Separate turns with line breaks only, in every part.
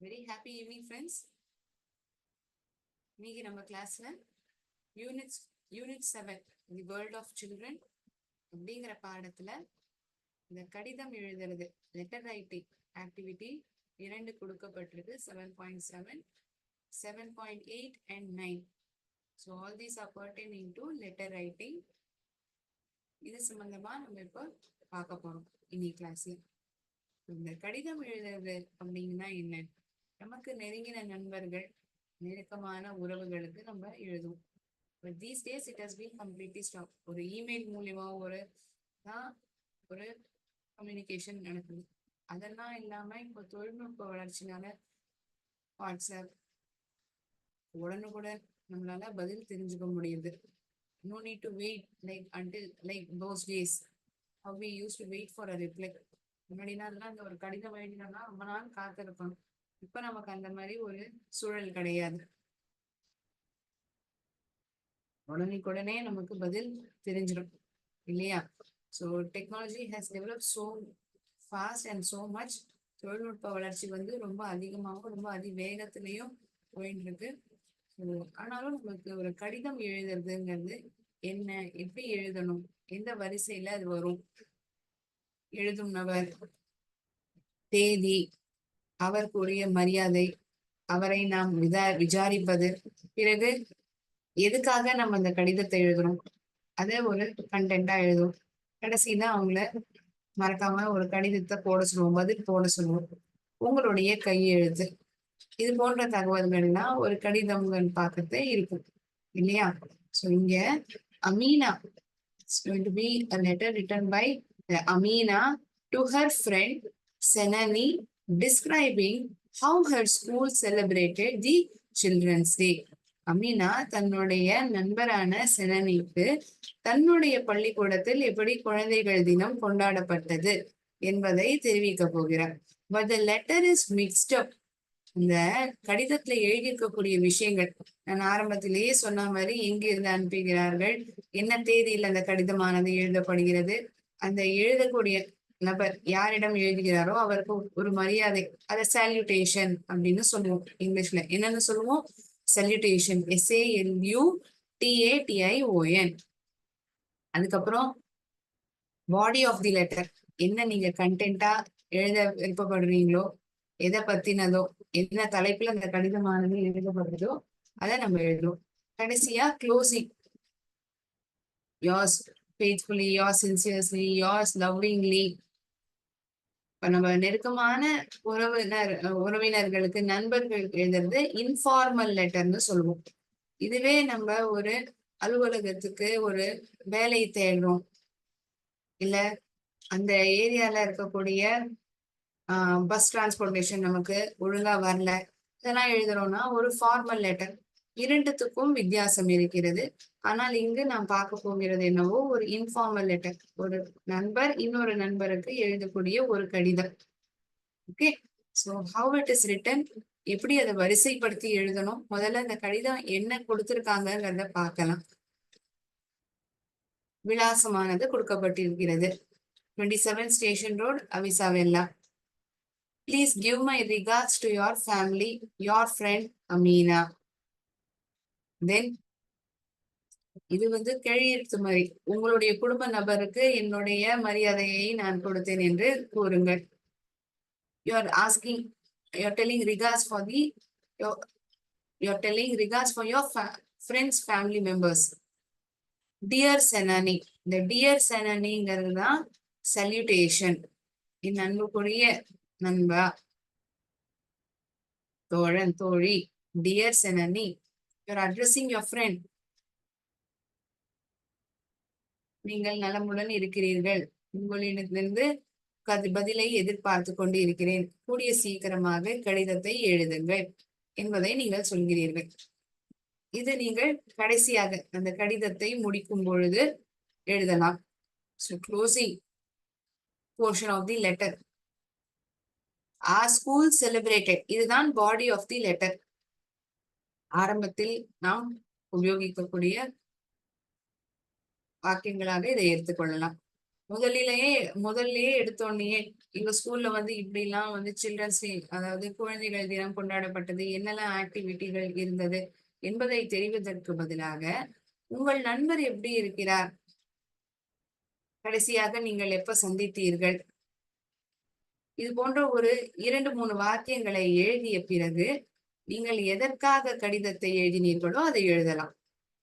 Very happy evening, friends. இன்னைக்கு நம்ம கிளாஸ்ல unit 7 the world of children அப்படிங்கிற பாடத்துல இந்த கடிதம் எழுதுறது லெட்டர் ரைட்டிங் ஆக்டிவிட்டி 2 கொடுக்கப்பட்டிருக்கு. 7.7, 7.8 and 9. So all these are pertaining to letter writing. இது சம்பந்தமா நம்ம இப்போ பார்க்க போறோம் இன்னைக்கு கிளாஸ்ல. இந்த கடிதம் எழுதுறது அப்படின்னா என்ன? நமக்கு நெருங்கின நண்பர்கள், நெருக்கமான உறவுகளுக்கு நம்ம எழுதுவோம். But these days it has been completely stopped. ஒரு இமெயில் மூலியமா ஒரு கம்யூனிகேஷன் நடக்குது. அதெல்லாம் இல்லாம இப்போ தொழில்நுட்ப வளர்ச்சினால வாட்ஸ்அப் உடனுக்குடன் நம்மளால பதில் தெரிஞ்சுக்க முடியுது. No need to wait like those days how we used to wait for a reply. முன்னாடி நாள்லாம் அந்த ஒரு கடிதம் எழுதினோம்னா ரொம்ப நாள் காத்திருக்கணும். இப்ப நமக்கு அந்த மாதிரி ஒரு சூழல் கிடையாது. உடனே நமக்கு பதில் தெரிஞ்சிடும் இல்லையா? So technology has develop so fast and so much. தொழில்நுட்ப வளர்ச்சி ரொம்ப அதிகமாகவும் ரொம்ப அதிவேகத்திலையும் போயிட்டு இருக்கு. ஆனாலும் நமக்கு ஒரு கடிதம் எழுதுறதுங்கிறது என்ன, எப்படி எழுதணும், எந்த வரிசையில அது வரும், எழுதும் நபர், தேதி, அவருக்குரிய மரியாதை, அவரை நாம் விசாரிப்பது, பிறகு எதுக்காக நம்ம அந்த கடிதத்தை எழுதுறோம், அதை ஒரு கண்டென்ட்டா எழுதுவோம். கடைசிதான் அவங்கள மறக்காம ஒரு கடிதத்தை போட சொல்லுவோம், பதில் போட சொல்லுவோம். உங்களுடைய கையெழுத்து, இது போன்ற தகவல்கள்லாம் ஒரு கடிதங்கள் பார்க்கறது இருக்கும் இல்லையா? ஸோ இங்க Amina is going to be a letter written by Amina to her friend Senani describing how her school celebrated the Children's Day. Amina தன்னுடைய நண்பரான செனனிக்கு தன்னுடைய பள்ளிக்கூடத்தில் எப்படி குழந்தைகள் தினம் கொண்டாடப்பட்டது என்பதை தெரிவிக்க போகிறார். But the letter is mixed up. இந்த கடிதத்துல எழுதியிருக்கக்கூடிய விஷயங்கள் நான் ஆரம்பத்திலேயே சொன்ன மாதிரி எங்கிருந்து அனுப்புகிறார்கள், என்ன தேதியில் அந்த கடிதமானது எழுதப்படுகிறது, அந்த எழுதக்கூடிய நபர் யாரிடம் எழுதுகிறாரோ அவருக்கு ஒரு மரியாதை, அதை சால்யூட்டேஷன் அப்படின்னு சொல்லுவோம். இங்கிலீஷ்ல என்னன்னு சொல்லுவோம்? Salutation, SALUTATION. அதுக்கப்புறம் பாடி ஆஃப் தி லெட்டர், என்ன நீங்க கண்டென்ட்டா எழுத விருப்பப்படுறீங்களோ, எதை பத்தினதோ, என்ன தலைப்புல அந்த கடிதமானது எழுதப்படுறதோ அதை நம்ம எழுதுவோம். கடைசியா closing, yours faithfully, yours sincerely, yours lovingly. இப்ப நம்ம நெருக்கமான உறவினர்களுக்கு, நண்பர்கள் எழுதுறது இன்ஃபார்மல் லெட்டர்னு சொல்லுவோம். இதுவே நம்ம ஒரு அலுவலகத்துக்கு ஒரு வேலை தேடுறோம், இல்ல அந்த ஏரியால இருக்கக்கூடிய பஸ் டிரான்ஸ்போர்டேஷன் நமக்கு ஒழுங்கா வரல, இதெல்லாம் எழுதுறோம்னா ஒரு ஃபார்மல் லெட்டர். இரண்டுத்துக்கும் வித்தியாசம் இருக்கிறது. ஆனால் இங்கு நாம் பார்க்க போகிறது என்னவோ ஒரு இன்ஃபார்மல் லெட்டர், ஒரு நண்பர் இன்னொரு நண்பருக்கு எழுதக்கூடிய ஒரு கடிதம். Okay, so how it is written, எப்படி அதை வரிசைப்படுத்தி எழுதணும், முதல்ல இந்த கடிதம் என்ன கொடுத்திருக்காங்கிறத பார்க்கலாம். விலாசமானது கொடுக்கப்பட்டிருக்கிறது. 27 station road, Avissawella. Please give my regards to your family, your friend Amina. Then இது கையெழுத்து மாதிரி, உங்களுடைய குடும்ப நபருக்கு என்னுடைய மரியாதையை நான் கொடுத்தேன் என்று கூறுங்கள். You are asking, you are telling regards for your friends, family members. Dear Senani, the dear Senaniங்கிறது தான் சல்யூட்டேஷன். என் அன்புக்குரிய நண்பா, தோழன், தோழி. Dear Senani, you are addressing your friend. நீங்கள் நலமுடன் இருக்கிறீர்கள், உங்களிடத்திலிருந்து பதிலை எதிர்பார்த்து கொண்டு இருக்கிறேன், கூடிய சீக்கிரமாக கடிதத்தை எழுதுங்கள் என்பதை நீங்கள் சொல்கிறீர்கள். இது நீங்கள் கடைசியாக அந்த கடிதத்தை முடிக்கும் பொழுது எழுதலாம். So closing portion of the letter. Our school celebrated, இதுதான் பாடி ஆஃப் தி லெட்டர். ஆரம்பத்தில் நாம் உபயோகிக்கக்கூடிய வாக்கியங்களாக இதை எடுத்துக்கொள்ளலாம். முதல்லயே எடுத்தோடனே எங்க ஸ்கூல்ல வந்து இப்படி எல்லாம் வந்து சில்ட்ரன்ஸ் டே, அதாவது குழந்தைகள் தினம் கொண்டாடப்பட்டது, என்னெல்லாம் ஆக்டிவிட்டிகள் இருந்தது என்பதை தெரிவதற்கு பதிலாக, உங்கள் நண்பர் எப்படி இருக்கிறார், கடைசியாக நீங்கள் எப்ப சந்தித்தீர்கள், இது போன்ற ஒரு 2, 3 வாக்கியங்களை எழுதிய பிறகு நீங்கள் எதற்காக கடிதத்தை எழுதினீர்களோ அதை எழுதலாம்.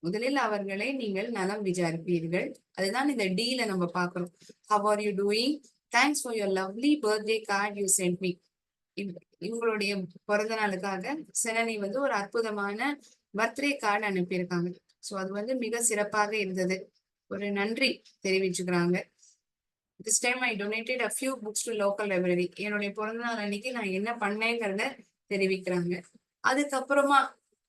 முதலில் அவர்களை நீங்கள் நலம் விசாரிப்பீர்கள். அதுதான் இந்த டீல நம்ம பார்க்கிறோம். How are you doing, thanks for your lovely birthday card you sent me. இவங்களுடைய பிறந்த நாளுக்காக செனனி வந்து ஒரு அற்புதமான பர்த்டே கார்டு அனுப்பியிருக்காங்க. ஸோ அது வந்து மிக சிறப்பாக இருந்தது, ஒரு நன்றி தெரிவிச்சுக்கிறாங்க. This time I donated a few books to local library. என்னுடைய பிறந்த நாள் அன்னைக்கு நான் என்ன பண்ணேங்கிறத தெரிவிக்கிறாங்க. அதுக்கப்புறமா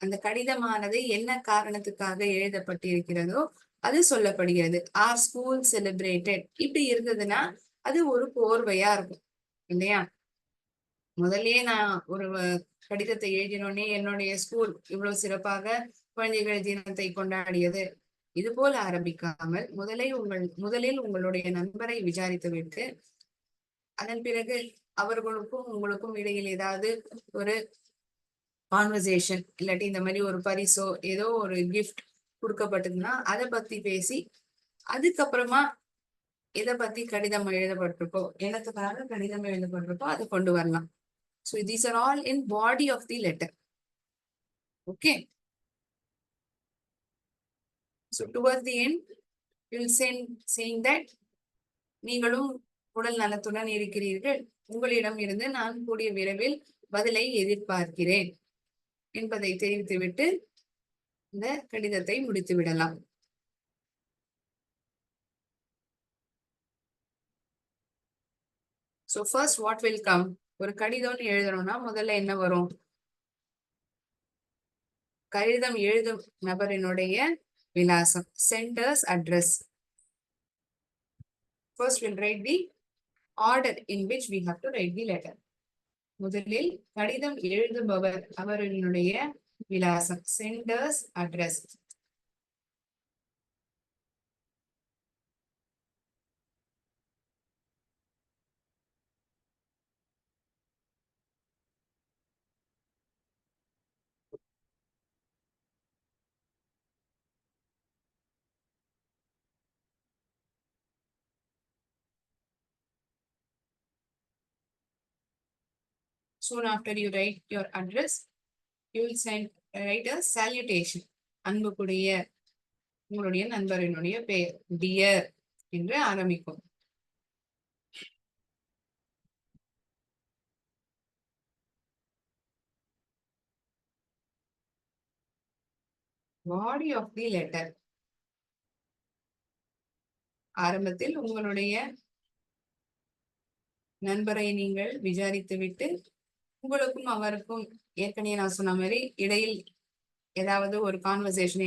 அந்த கடிதமானது என்ன காரணத்துக்காக எழுதப்பட்டிருக்கிறதோ அது சொல்லப்படுகிறது. ஆர் ஸ்கூல் செலிப்ரேட்டட் இப்படி இருந்ததுன்னா அது ஒரு கோர்வையா இருக்கும் இல்லையா? முதல்லயே நான் ஒரு கடிதத்தை எழுதினோடனே என்னுடைய ஸ்கூல் இவ்வளவு சிறப்பாக குழந்தைகள் தினத்தை கொண்டாடியது, இது போல ஆரம்பிக்காமல் முதலில் உங்களுடைய நண்பரை விசாரித்து விட்டு அதன் பிறகு அவர்களுக்கும் உங்களுக்கும் இடையில் ஏதாவது ஒரு கான்வர்சேஷன் இல்லாட்டி இந்த மாதிரி ஒரு பரிசோ ஏதோ ஒரு கிஃப்ட் கொடுக்கப்பட்டதுன்னா அதை பத்தி பேசி அதுக்கப்புறமா எதை பத்தி கடிதம் எழுதப்பட்டிருக்கோ, எனத்துக்காக கடிதம் எழுதப்பட்டிருக்கோ அதை கொண்டு வரலாம். So these are all in body of the letter. Okay. So towards the end, you will send saying that நீங்களும் உடல் நலத்துடன் இருக்கிறீர்கள், உங்களிடம் இருந்து நான் கூடிய விரைவில் பதிலை எதிர்பார்க்கிறேன் என்பதை தெரிவித்துவிட்டு இந்த கடிதத்தை முடித்து விடலாம். So first what will come? ஒரு கடிதம் எழுதணும்னா முதல்ல என்ன வரும்? கடிதம் எழுதும் நபரினுடைய விலாசம், centres address. First we'll write the order in which we have to write the letter. முதலில் கடிதம் எழுதுபவர் அவர்களுடைய விலாசம், centres address. Soon after you write your address, you will write a salutation. அன்புக்குரிய உங்களுடைய நண்பரினுடைய பெயர் டியர் என்று ஆரம்பிக்கும். Body of the letter. ஆரம்பத்தில் உங்களுடைய நண்பரை நீங்கள் விசாரித்து விட்டு உங்களுக்கும் அவருக்கும் ஏற்கனவே நான் சொன்ன மாதிரி இடையில் ஏதாவது ஒரு கான்வர்சேஷன்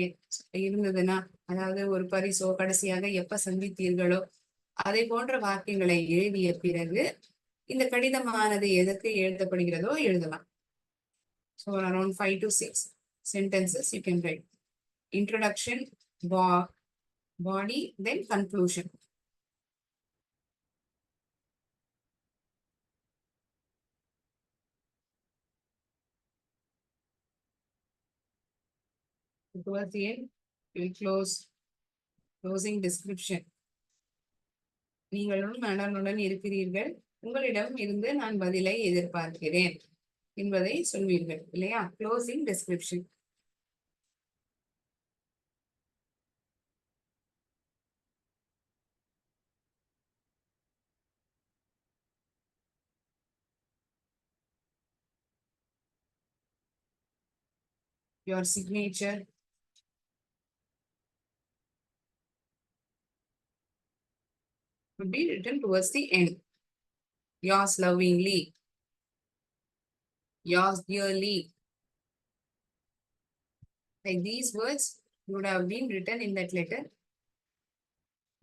இருந்ததுன்னா, அதாவது ஒரு பரிசோ கடைசியாக எப்ப சந்தித்தீர்களோ அதை போன்ற வாக்கியங்களை எழுதிய பிறகு இந்த கடிதமானது எதற்கு எழுதப்படுகிறதோ எழுதலாம். So around 5 to 6 sentences you can write. Introduction, body, then conclusion. Towards the end, you will closing description. நீங்களும் நலனுடன் இருக்கிறீர்கள், உங்களிடம் இருந்து நான் பதிலை எதிர்பார்க்கிறேன் என்பதை சொல்வீர்கள் இல்லையா? Closing description. Your signature would be written towards the end. Yours lovingly, yours dearly. Like these words would have been written in that letter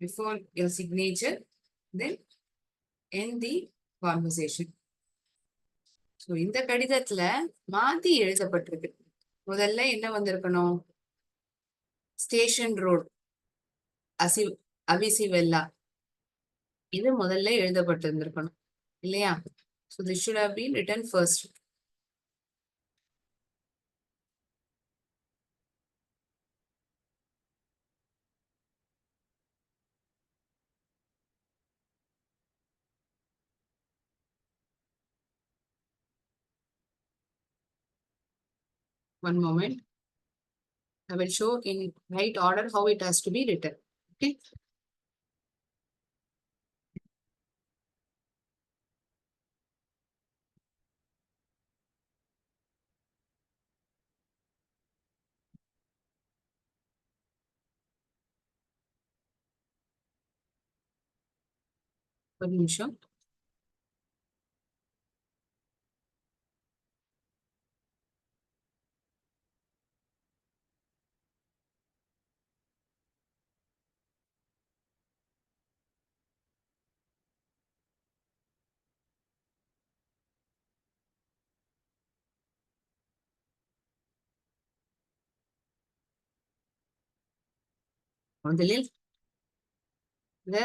before your signature, then end the conversation. So இந்த கடிதத்துல மாத்தி எழுதப்பட்டிருக்கு. முதல்ல என்ன வந்திருக்கணும்? Station road, அபிசிவெல்லா, இது முதல்ல எழுதப்பட்டிருந்திருக்கணும். இல்லையா? So this should have been written first. One moment. I will show in right order how it has to be written. Okay. ஒரு நிமிஷம். முதலில் இந்த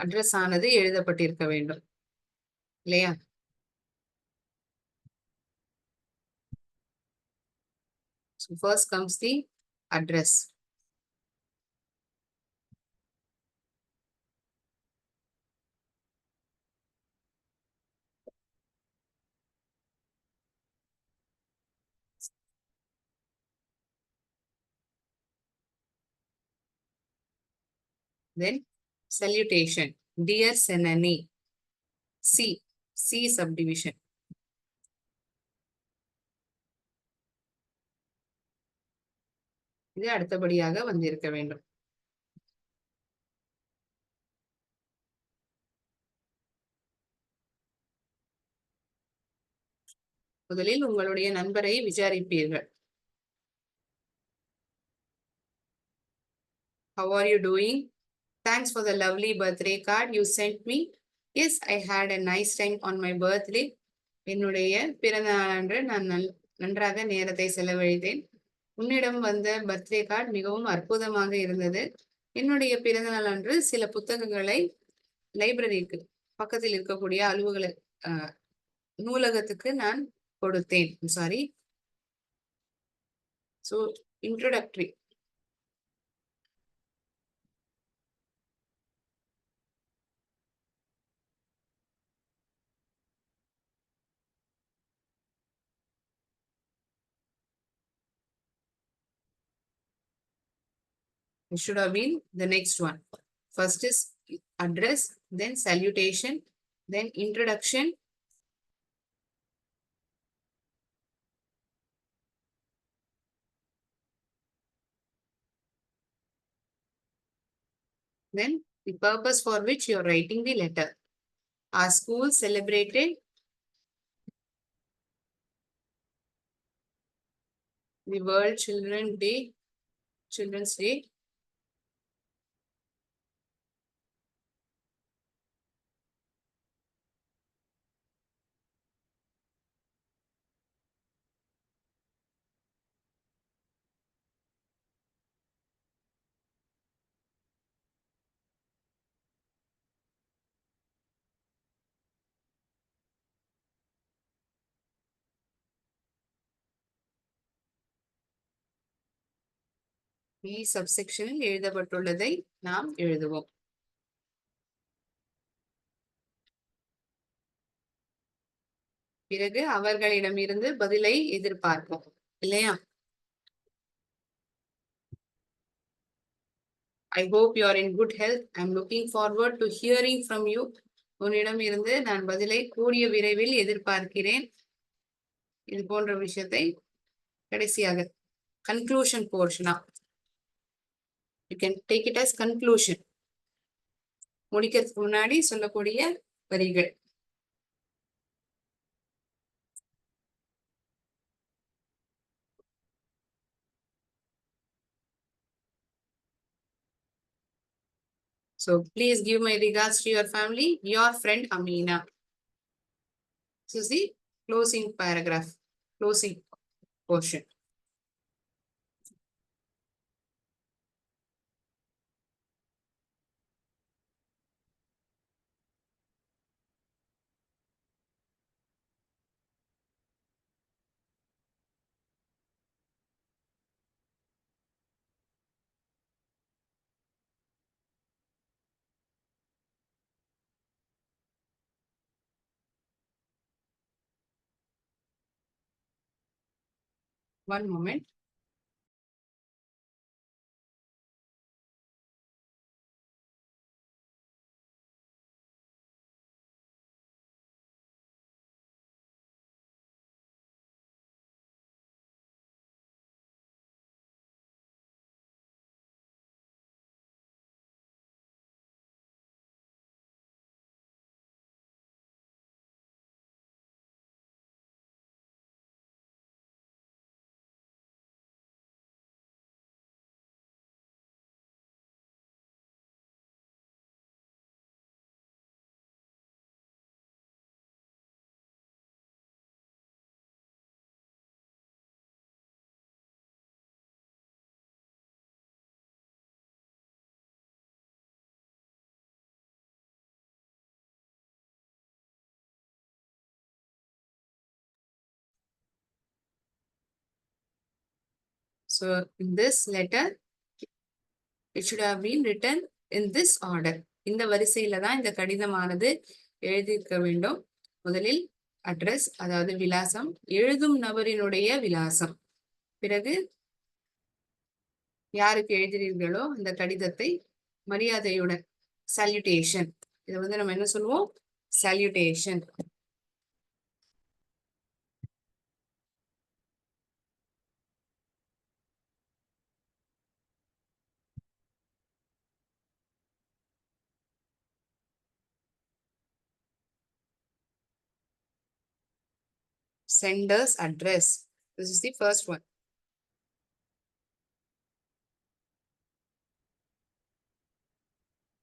அட்ரஸ் ஆனது எழுதப்பட்டிருக்க வேண்டும் இல்லையா? So first comes the address. Then salutation. Dear Senani. C. C subdivision. இது அடுத்தபடியாக வந்திருக்க வேண்டும். முதலில் உங்களுடைய நண்பரை விசாரிப்பீர்கள். How are you doing? Thanks for the lovely birthday card you sent me. Yes, I had a nice time on my birthday. என்னுடைய பிறந்த நாளன்று நான் நன்றாக நேரத்தை செலவழித்தேன். உன்னிடம் வந்த பர்த்டே கார்டு மிகவும் அற்புதமாக இருந்தது. என்னுடைய பிறந்த நாள் அன்று சில புத்தகங்களை லைப்ரரிக்கு பக்கத்தில் இருக்கக்கூடிய நூலகத்துக்கு நான் கொடுத்தேன். Sorry. So introductory. It should have been the next one. First is address, then salutation, then introduction, then the purpose for which you are writing the letter. Our school celebrated the World Children's Day. B சப்செக்ஷனில் எழுதப்பட்டுள்ளதை நாம் எழுதுவோம். பிறகு அவர்களிடமிருந்து பதிலை எதிர்பார்ப்போம் இல்லையா? I hope you are in good health. I am looking forward to hearing from you. உன்னிடம் இருந்து நான் பதிலை கூடிய விரைவில் எதிர்பார்க்கிறேன். இது போன்ற விஷயத்தை கடைசியாக conclusion போர்ஷனா you can take it as conclusion. முடிக்கிறதுக்கு முன்னாடி சொல்லக்கூடிய வரிகள். So please give my regards to your family, your friend Amina. This is the closing paragraph, closing portion. One moment. So in this letter, it should have been written in this order. இந்த வரிசையில தான் இந்த கடிதமானது எழுதியிருக்க வேண்டும். முதலில் address, அதாவது விலாசம், எழுதும் நபரினுடைய விலாசம், பிறகு யாருக்கு எழுதுகிறீர்களோ அந்த கடிதத்தை மரியாதையுடன் சல்யூட்டேஷன், இதை வந்து நம்ம என்ன சொல்லுவோம், salutation. Sender's address. This is the first one.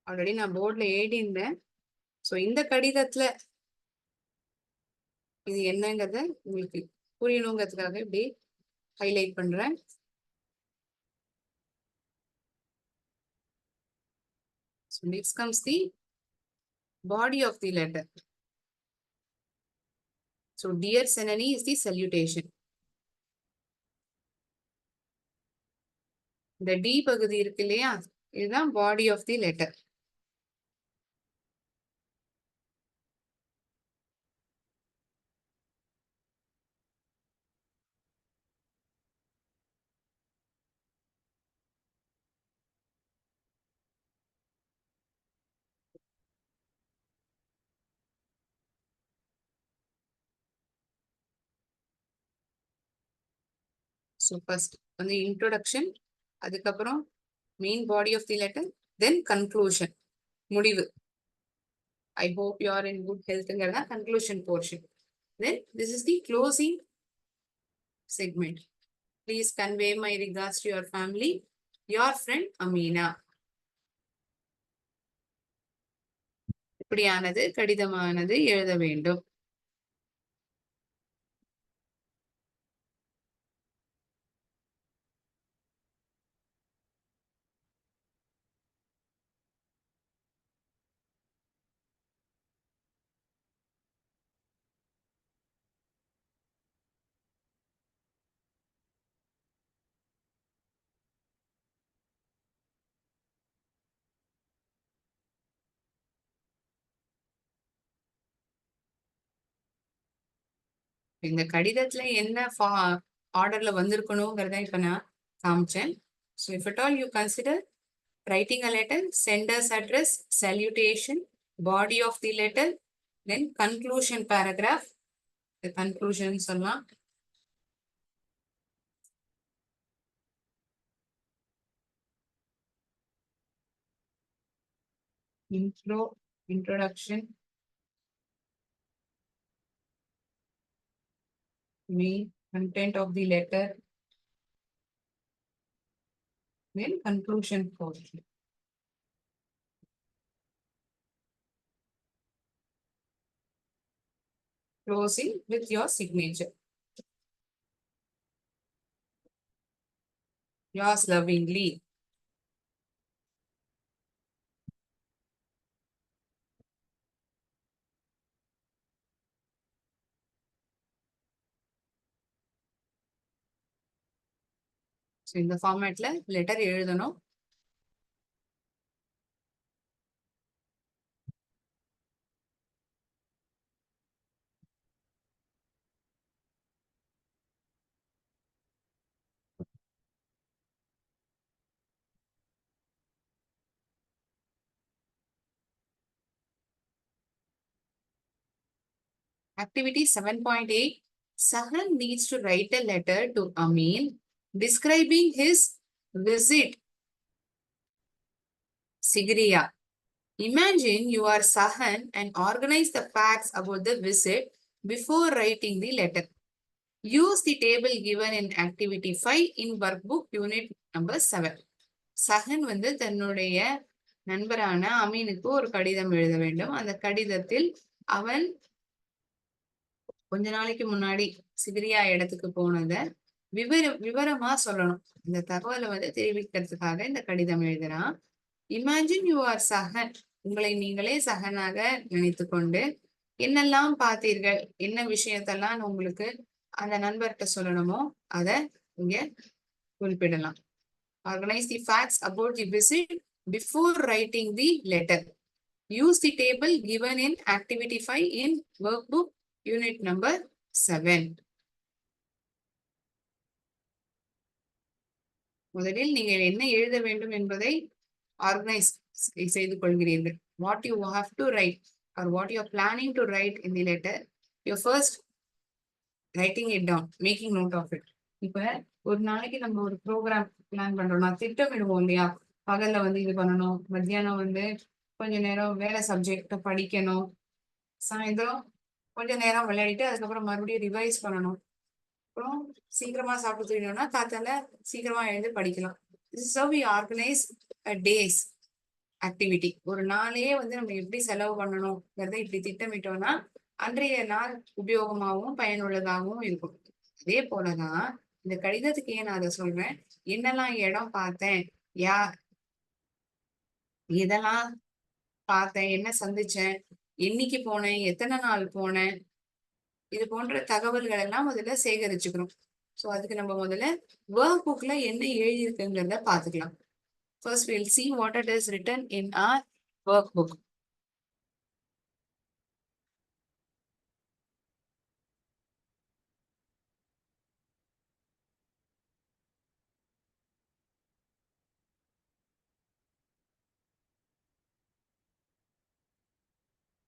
Already நான் போர்ட்ல எழுதியிருந்தேன். ஸோ இந்த கடிதத்துல இது என்னங்கிறத உங்களுக்கு புரியணுங்கிறதுக்காக இப்படி ஹைலைட் பண்றேன். So next comes the body of the letter. So dear Senani is the salutation. இந்த டி பகுதி இருக்கு இல்லையா, இதுதான் body of the letter. So first வந்து இன்ட்ரோடக்ஷன், அதுக்கப்புறம் main body of the letter, then conclusion, முடிவு. I hope you are in good ஹெல்த்ங்கிறதா conclusion portion. Then this is the closing segment. Please convey my regards to your family. Your friend Amina. இப்படியானது கடிதமானது எழுத வேண்டும். இந்த கடிதத்துல என்ன ஆர்டர்ல வந்திருக்கணுங்கிறத இப்ப நான் காமிச்சேன். So if at all you consider writing a letter, sender's address, salutation, body of the letter, then conclusion paragraph. The conclusion சொல்லலாம். Introduction, main content of the letter, then conclusion portion. Closing with your signature. Yours lovingly. So இந்த ஃபார்மேட்ல letter எழுதணும். Activity 7.8. Sahan needs to write a letter to Amin describing his visit Sigiriya. Imagine you are Sahan and organize the facts about the visit before writing the letter. Use the table given in activity 5 in workbook unit number 7. சஹன் வந்து தன்னுடைய நண்பரான அமீனுக்கு ஒரு கடிதம் எழுத வேண்டும். அந்த கடிதத்தில் அவன் கொஞ்ச நாளைக்கு முன்னாடி சிகிரியா இடத்துக்கு போனதை விவரமா சொல்லணும். இந்த தகவலை வந்து தெரிவிக்கிறதுக்காக இந்த கடிதம் எழுதுறான். இமேஜின் யூ ஆர் சஹன், உங்களை நீங்களே சஹனாக நினைத்து கொண்டு என்னெல்லாம் பார்த்தீர்கள், என்ன விஷயத்தெல்லாம் உங்களுக்கு அந்த நண்பர்கிட்ட சொல்லணுமோ அதை இங்க குறிப்பிடலாம். Organize the facts about the visit before writing the letter. Use the table given in activity 5 in workbook unit number 7. முதலில் நீங்கள் என்ன எழுத வேண்டும் என்பதை ஆர்கனைஸ் செய்து கொள்கிறீர்கள். What you have to write or what you are planning to write in the letter, you're first writing it down, making note of it. இப்ப ஒரு நாளைக்கு நம்ம ஒரு ப்ரோக்ராம் பிளான் பண்றோம்னா திட்டமிடுவோம் இல்லையா? பகல்ல வந்து இது பண்ணணும், மத்தியானம் வந்து கொஞ்ச நேரம் வேற சப்ஜெக்ட படிக்கணும், சாயந்தரம் கொஞ்ச நேரம் விளையாடிட்டு அதுக்கப்புறம் மறுபடியும் ரிவைஸ் பண்ணணும், அப்புறம் சீக்கிரமா சாப்பிட்டு தூங்கணும்னா காத்தால சீக்கிரமா எழுந்து படிக்கலாம். This is how we organize a day's activity. ஒரு நாளையே வந்து நம்ம எப்படி செலவு பண்ணணும்ங்கிறத இப்படி திட்டமிட்டோம்னா அன்றைய நாள் உபயோகமாகவும் பயனுள்ளதாகவும் இருக்கும். அதே போலதான் இந்த கடிதத்துக்கு ஏன் நான் அதை சொல்றேன், என்னெல்லாம் இடம் பார்த்தேன், இதெல்லாம் பார்த்தேன், என்ன சந்திச்சேன், என்னைக்கு போனேன், எத்தனை நாள் போனேன், இது போன்ற தகவல்கள் எல்லாம் முதல்ல சேகரிச்சுக்கணும். ஸோ அதுக்கு நம்ம முதல்ல ஒர்க் புக்ல என்ன எழுதியிருக்குங்கிறத பார்த்துக்கலாம். First we'll see what it is written in our workbook.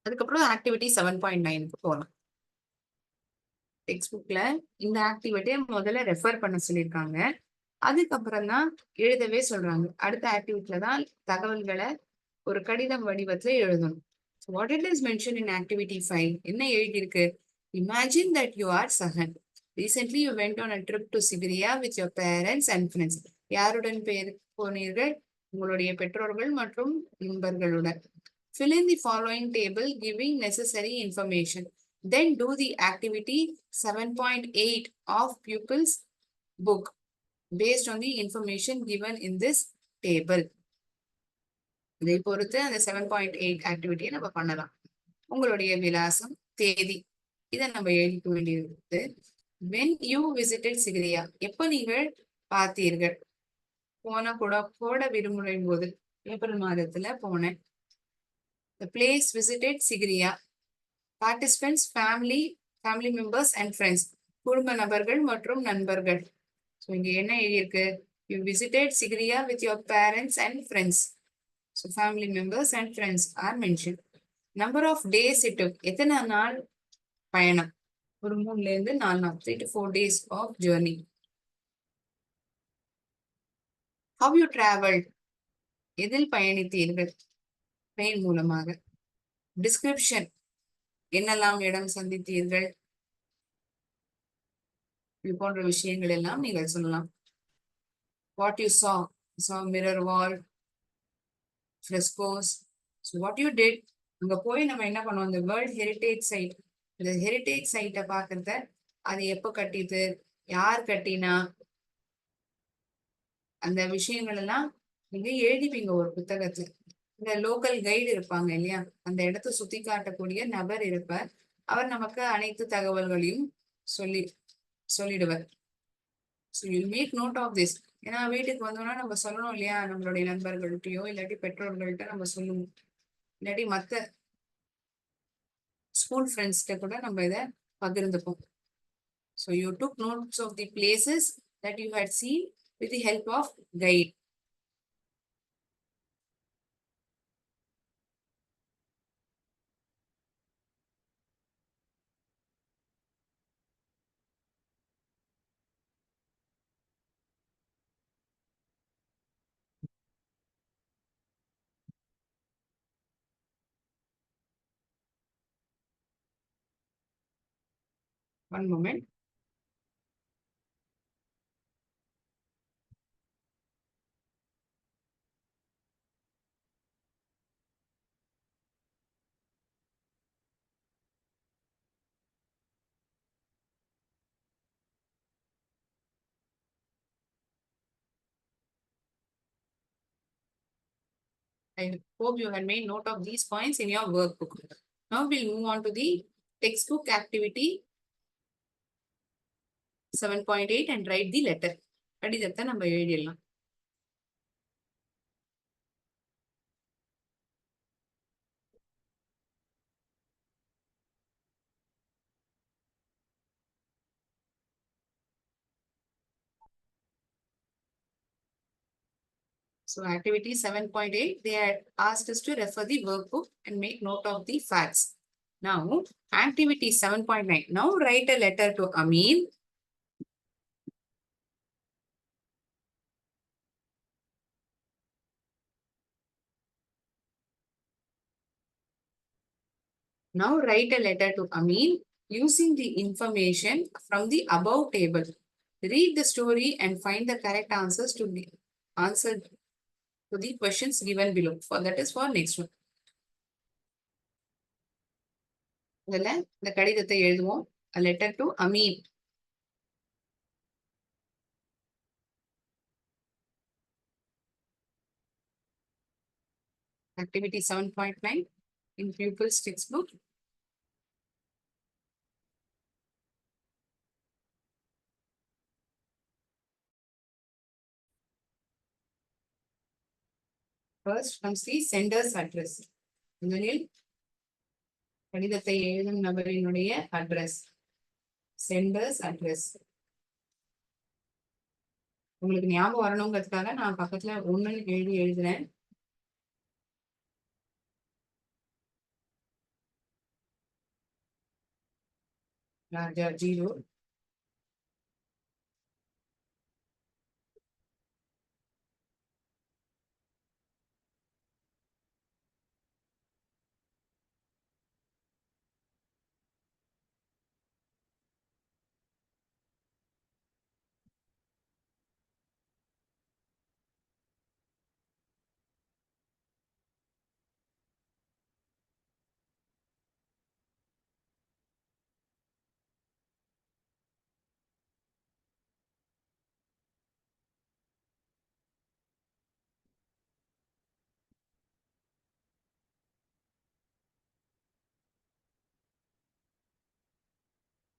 அதுக்கப்புறம் ஆக்டிவிட்டி 7.9க்கு போகலாம். டெக்ஸ்ட் புக்ல இந்த ஆக்டிவிட்டியை முதல்ல ரெஃபர் பண்ண சொல்லியிருக்காங்க. அதுக்கப்புறம் தான் எழுதவே சொல்றாங்க. அடுத்த ஆக்டிவிட்டில தான் தகவல்களை ஒரு கடிதம் வடிவத்துல எழுதணும். What it is mentioned in activity 5, என்ன எழுதியிருக்கு? Imagine that you are Sahan. Recently you went on a trip to Siberia with your parents and friends. யாருடன் போனீர்கள்? உங்களுடைய பெற்றோர்கள் மற்றும் நண்பர்களுடன். Fill in the following table giving necessary information. Then do the activity 7.8 of pupils book based on the information given in this table. இதை பொறுத்து அந்த 7.8 ஆக்டிவிட்டியை நம்ம பண்ணலாம். உங்களுடைய விலாசம், தேதி, இதை நம்ம எழுதிக்க வேண்டியது. When you visited Sigiriya, எப்ப நீங்கள் பார்த்தீர்கள்? போன கோட விடுமுறை போது ஏப்ரல் மாதத்துல போனேன். The place visited Sigiriya. Participants, family members and friends. குடும்ப நபர்கள் மற்றும் நண்பர்கள். ஸோ இங்க என்ன எழுதியிருக்கு? You visited Sigiriya with your parents and friends. So family members and friends are mentioned. Number of days it took. எத்தனை நாள் பயணம்? ஒரு 3ல இருந்து 4 நாள், 3 to 4 days of journey. How you traveled? எதில் பயணித்தீர்கள்? ட்ரெயின் மூலமாக. Description, என்னெல்லாம் இடம் சந்தித்தீர்கள்? இது போன்ற விஷயங்கள் எல்லாம் நீங்கள் சொல்லலாம். What you saw? Saw mirror wall, frescoes. So what you did? அங்க போய் நம்ம என்ன பண்ணுவோம்? இந்த வேர்ல்ட் ஹெரிட்டேஜ் சைட், இந்த ஹெரிட்டேஜ் சைட்டை பார்க்கறத, அது எப்போ கட்டிது, யார் கட்டினா, அந்த விஷயங்கள் எல்லாம் நீங்க எழுதிப்பீங்க ஒரு புத்தகத்துல. இந்த லோக்கல் கைடு இருப்பாங்க இல்லையா, அந்த இடத்த சுத்தி காட்டக்கூடிய நபர் இருப்பார். அவர் நமக்கு அனைத்து தகவல்களையும் சொல்லிடுவார். So you make note of this. ஏன்னா வீட்டுக்கு வந்தோம்னா நம்ம சொல்லணும் இல்லையா, நம்மளுடைய நண்பர்கள்ட்டையோ இல்லாட்டி பெற்றோர்கள்ட்ட நம்ம சொல்லுவோம், இல்லாட்டி மற்ற ஸ்கூல் ஃப்ரெண்ட்ஸ்கிட்ட கூட நம்ம இதை பகிர்ந்துப்போம். So you took notes of the places that you had seen with the help of guide. One moment. I hope you have made note of these points in your workbook. Now we'll move on to the textbook activity 7.8 and write the letter. கடிதத்தை நம்ம எழுதிடலாம். So activity 7.8, they had asked us to refer the workbook and make note of the facts. Now, activity 7.9. Now write a letter to Amin. Now write a letter to Amin using the information from the above table. Read the story and find the correct answers to the answer to the questions given below. For that is for next one. இதுல இந்த கடிதத்தை எழுதுவோம். A letter to Amin. Activity 7.9 in pupils textbook. First comes the sender's address. முதலில் கடிதத்தை எழுதும் நபரினுடைய address. Centres address. உங்களுக்கு ஞாபகம் வரணுங்கிறதுக்காக நான் பக்கத்துல ஒண்ணுன்னு எழுதுறேன். ராஜா 0.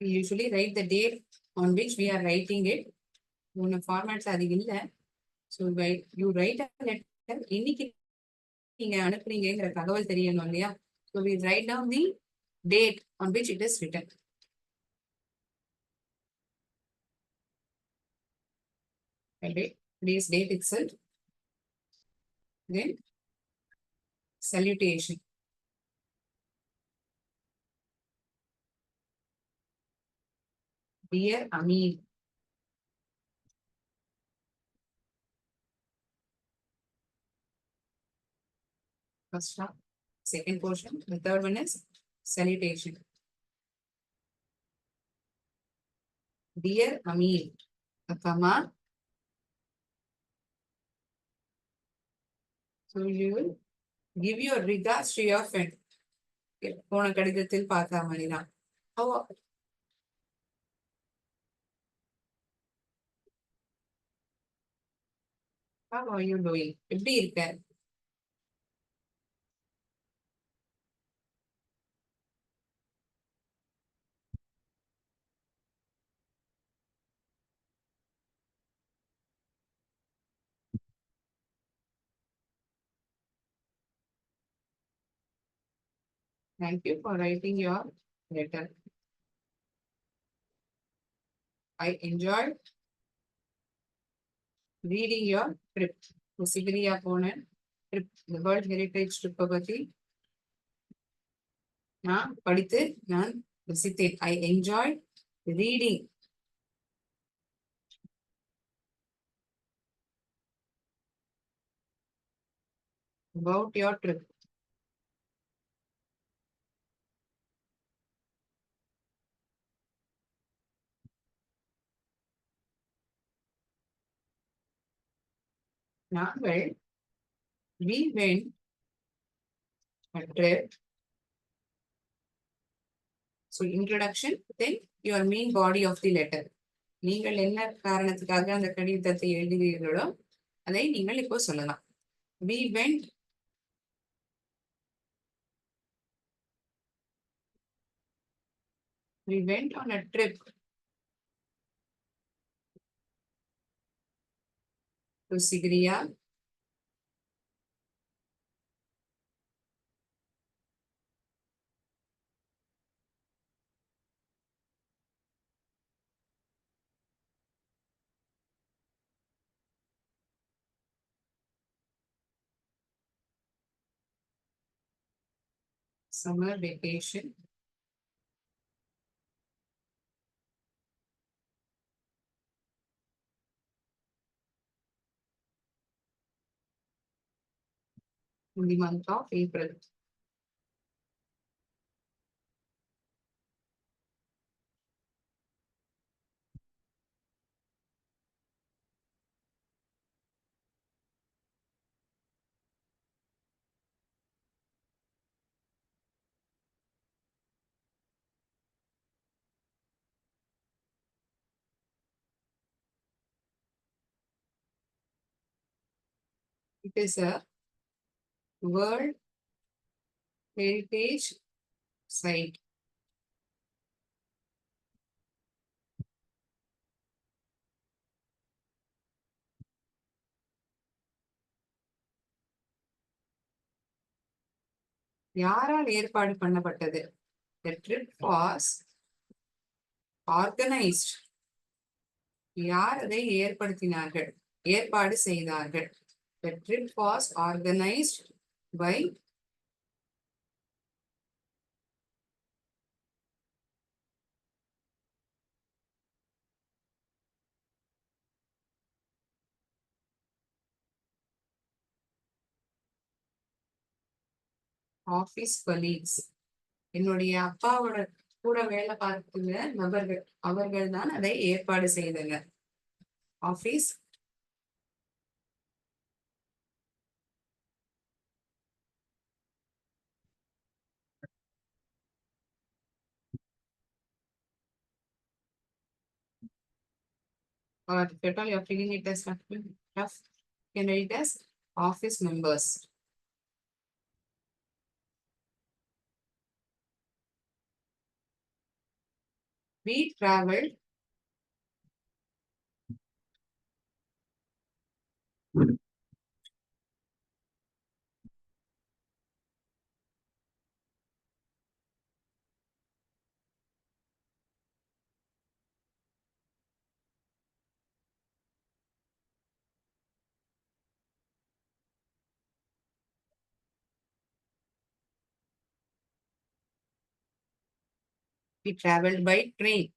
We usually write the date on which we are writing it. உன்ன ஃபார்மேட்ஸ் அது இல்ல. So you write a letter. இன்னைக்கு நீங்க அனுப்புறீங்கிற தகவல் தெரியணும் இல்லையா? So we write down the date on which it is written. Today's date itself. Then salutation. Dear Amin. First half. Second portion. The third one is salutation. Dear Amin. A comma. So you will give your regards to your friend. போன கடிதத்தில் பார்த்த மாதிரிதான். How are you doing? எப்படி இருக்க? Thank you for writing your letter. I enjoyed reading your trip. சிபிரியா போன trip, the World Heritage trip பத்தி நான் படித்து நான் ரசித்தேன். I enjoyed reading about your trip. நாங்கள் we went a trip. So introduction, then your main body of the letter. நீங்கள் என்ன காரணத்துக்காக அந்த கடிதத்தை எழுதுகிறீர்களோ அதை நீங்கள் இப்போ சொல்லலாம். We went on a trip to Sigiriya. Summer vacation. In the month of April. It is a World Heritage Site. யாரால் ஏற்பாடு பண்ணப்பட்டது? The trip was organized. யார் அதை ஏற்படுத்தினார்கள்? ஏற்பாடு செய்தார்கள். The trip was organized by office colleagues. என்னுடைய அப்பாவோட கூட வேலை பார்க்கிற நபர்கள், அவர்கள் தான் அதை ஏற்பாடு செய்தனர். Office or if at all you're feeling it as tough, you can write as office members. We traveled by train.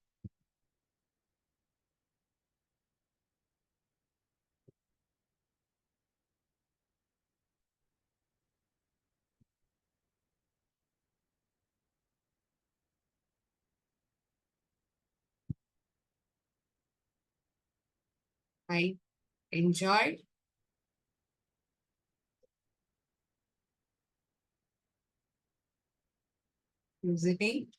I enjoyed visiting.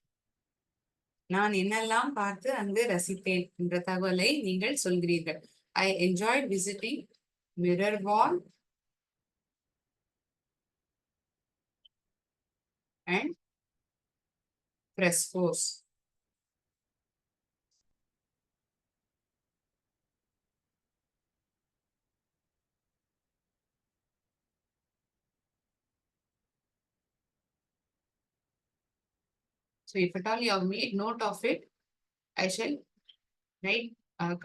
நான் என்னெல்லாம் பார்த்து அங்கு ரசித்தேன் என்ற தகவலை நீங்கள் சொல்கிறீர்கள். I enjoyed visiting Mirror Wall and frescoes. So if at all you have made note of it, I shall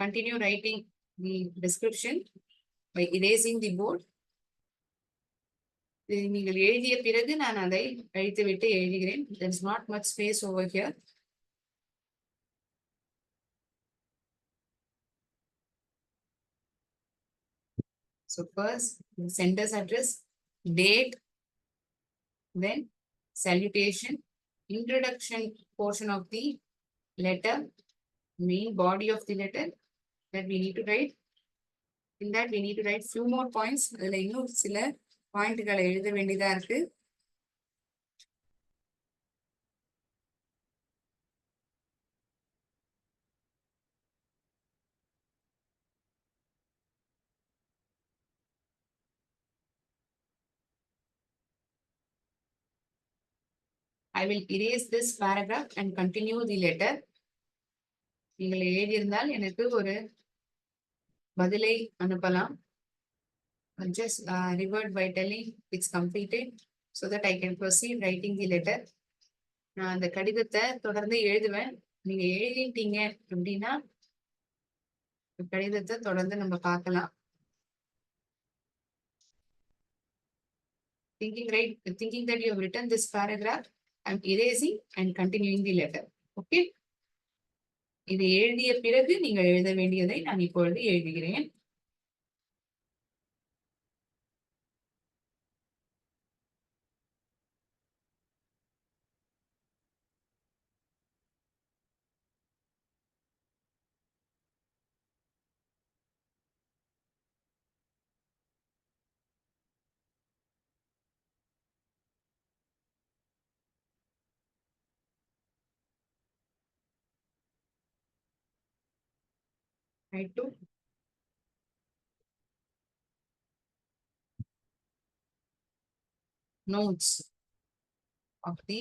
continue writing the description by erasing the board. நீங்கள் எழுதிய பிறகு நான் அதை அழித்துவிட்டு எழுதுகிறேன். There is not much space over here. So first, the sender's address, date, then salutation, introduction portion of the letter, main body of the letter that we need to write, In that we need to write few more points. அதுல இன்னும் சில பாயிண்ட்களை எழுத வேண்டியதா இருக்கு. I will erase this paragraph and continue the letter. நீங்கள் எழுதியிருந்தால் எனக்கு ஒரு பதிலை அனுப்பலாம். Just revert by telling it's completed so that I can proceed writing the letter. நான் அந்த கடிதத்தை தொடர்ந்து எழுதுவேன். நீங்க எழுதிட்டீங்க அப்படின்னா கடிதத்தை தொடர்ந்து நம்ம பார்க்கலாம். Thinking that you have written this paragraph, I'm erasing and continuing the letter. Okay? இதை எழுதிய பிறகு நீங்கள் எழுத வேண்டியதை நான் இப்பொழுது எழுதுகிறேன். Right to notes of the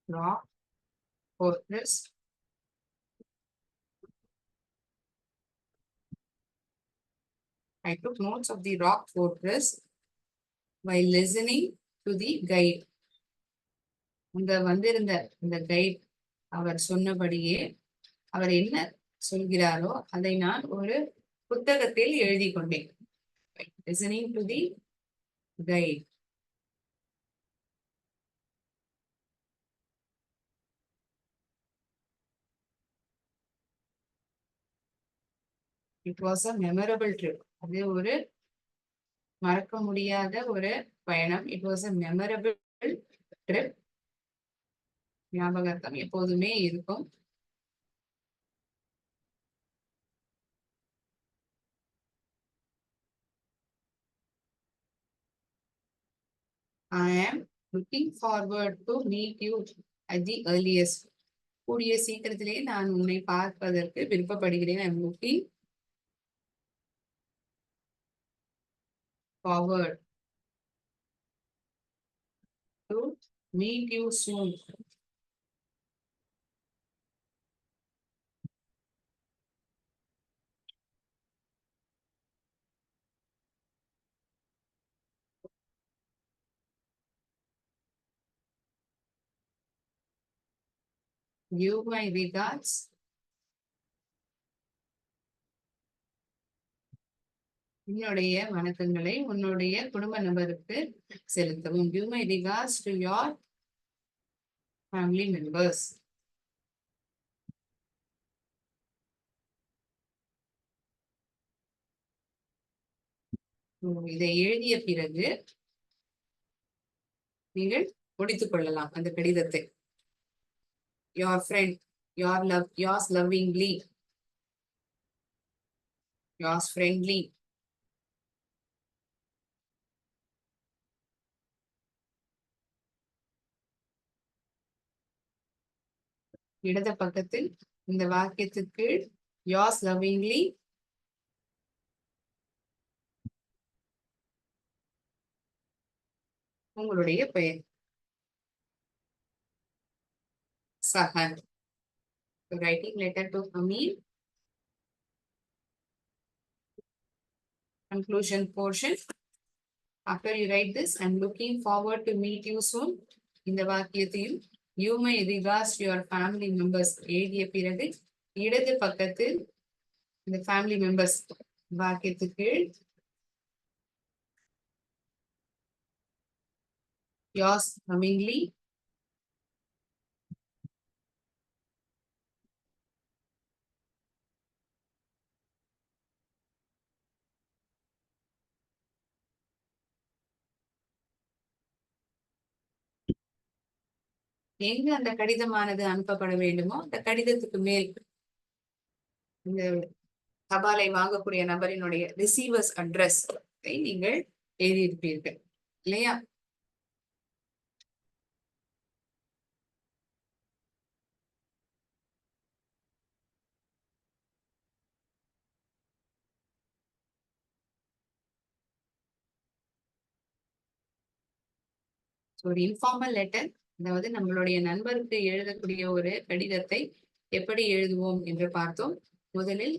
rock fortress. I took notes of the rock fortress while listening to the guide. அங்க வந்திருந்த இந்த கைட் அவர் சொன்னபடியே அவர் என்ன சொல்கிறாரோ அதை நான் ஒரு புத்தகத்தில் எழுதி கொண்டேன். Listening to the guide. It was a memorable trip. அது ஒரு மறக்க முடியாத ஒரு பயணம். It was a memorable trip. ஞாபகார்த்தம் எப்போதுமே இருக்கும். I am looking forward to meet you at the earliest. கூடிய சீக்கிரத்திலே நான் உன்னை பார்ப்பதற்கு விருப்பப்படுகிறேன். I am looking forward to meet you soon. Give my regards. உன்னுடைய வணக்கங்களை உன்னுடைய குடும்ப நபருக்கு செலுத்தவும். Give my regards to your family members. இதை எழுதிய பிறகு நீங்கள் முடித்துக் கொள்ளலாம் அந்த கடிதத்தை. Your friend, yours lovingly, yours friendly. இடது பக்கத்தில் இந்த வாக்கியத்துக்கு yours lovingly உங்களுடைய பெயர் சஹன். Writing letter to Amin. Conclusion portion. After you write this, I'm looking forward to meet you soon. இந்த வாக்கியத்தையும் you may regards your family members எழுதிய பிறகு இடது பக்கத்தில் இந்த family members வாக்கியத்துக்கு yours lovingly எங்க அந்த கடிதமானது அனுப்பப்பட வேண்டுமோ அந்த கடிதத்துக்கு மேல் இந்த தபாலை வாங்கக்கூடிய நபரினுடைய ரிசீவர்ஸ் அட்ரஸ் நீங்கள் எழுதியிருப்பீர்கள் இல்லையா? ஒரு இன்ஃபார்மல் லெட்டர், அதாவது நம்மளுடைய நண்பருக்கு எழுதக்கூடிய ஒரு கடிதத்தை எப்படி எழுதுவோம் என்று பார்த்தோம். முதலில்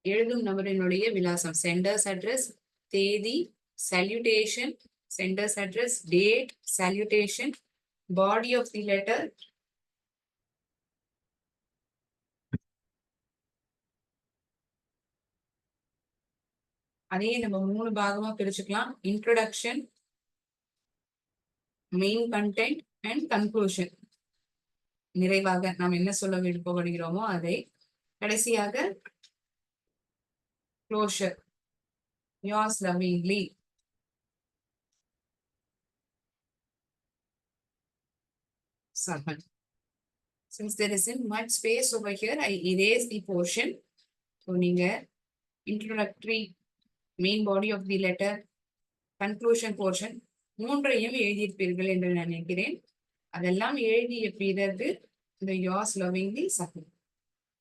எழுதும் நபரினுடைய விலாசம், சென்டர்ஸ் அட்ரஸ், தேதி, salutation, sender's address, date, salutation, body of the letter, அதையே நம்ம 3 பாகமா பிரிச்சுக்கலாம். Introduction, main content and conclusion. நிறைவாக நாம் என்ன சொல்ல விருப்பப்படுகிறோமோ அதை. கடைசியாக closure, yours lovingly. Sarhan. Since there isn't much space over here, I erase the portion. So நீங்க introductory, main body of the letter, conclusion portion மூன்றையும் எழுதியிருப்பீர்கள் என்று நினைக்கிறேன். அதெல்லாம் எழுதிய பிறகு இந்த yours lovingly Sarhan.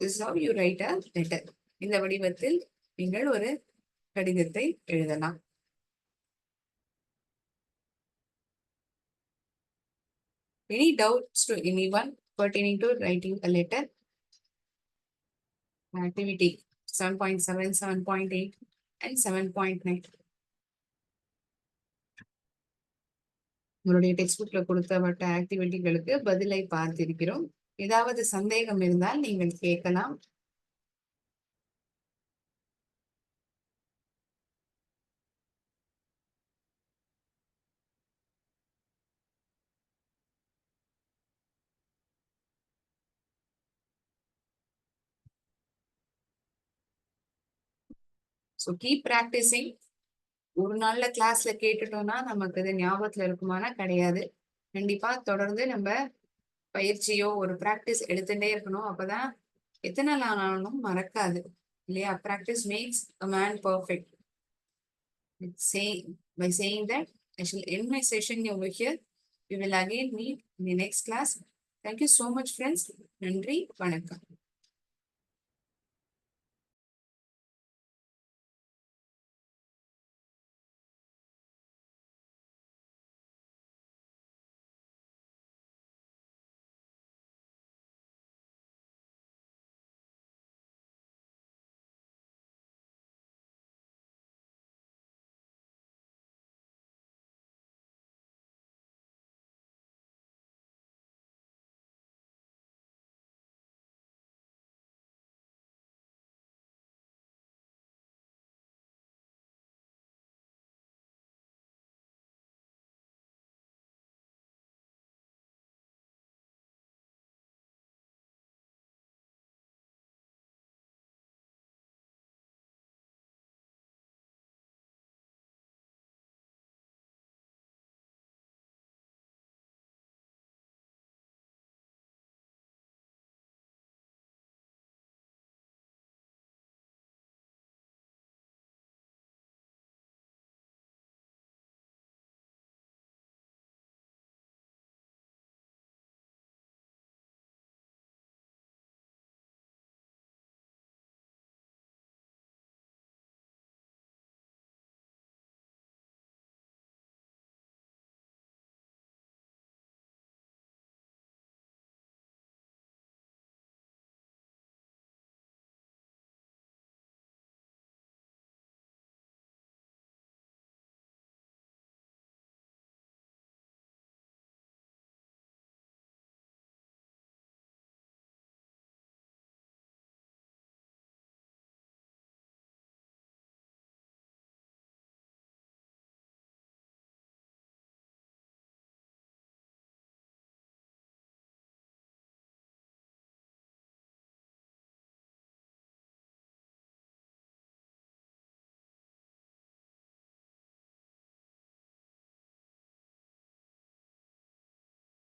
This is how you write a letter. இந்த வடிவத்தில் நீங்கள் ஒரு கடிதத்தை எழுதலாம். Any doubts to anyone pertaining to writing a letter? Activity 7.7, 7.8 and 7.9. உங்களுடைய டெக்ஸ்ட் புக்ல கொடுக்கப்பட்ட ஆக்டிவிட்டிகளுக்கு பதிலை பார்த்திருக்கிறோம். ஏதாவது சந்தேகம் இருந்தால் நீங்கள் கேட்கலாம். So keep practicing. ஒரு நாள்ல கிளாஸ்ல கேட்டுட்டோம்னா நமக்கு இது ஞாபகத்துல இருக்குமானா கிடையாது. கண்டிப்பா தொடர்ந்து நம்ம பயிற்சியோ ஒரு பிராக்டிஸ் எடுத்துட்டே இருக்கணும். அப்பதான் எத்தனை நாள் ஆனாலும் மறக்காது இல்லையா? Practice makes a man perfect. By saying that, I shall end my session over here. We will again meet in the next class. Thank you so much, friends. நன்றி, வணக்கம்.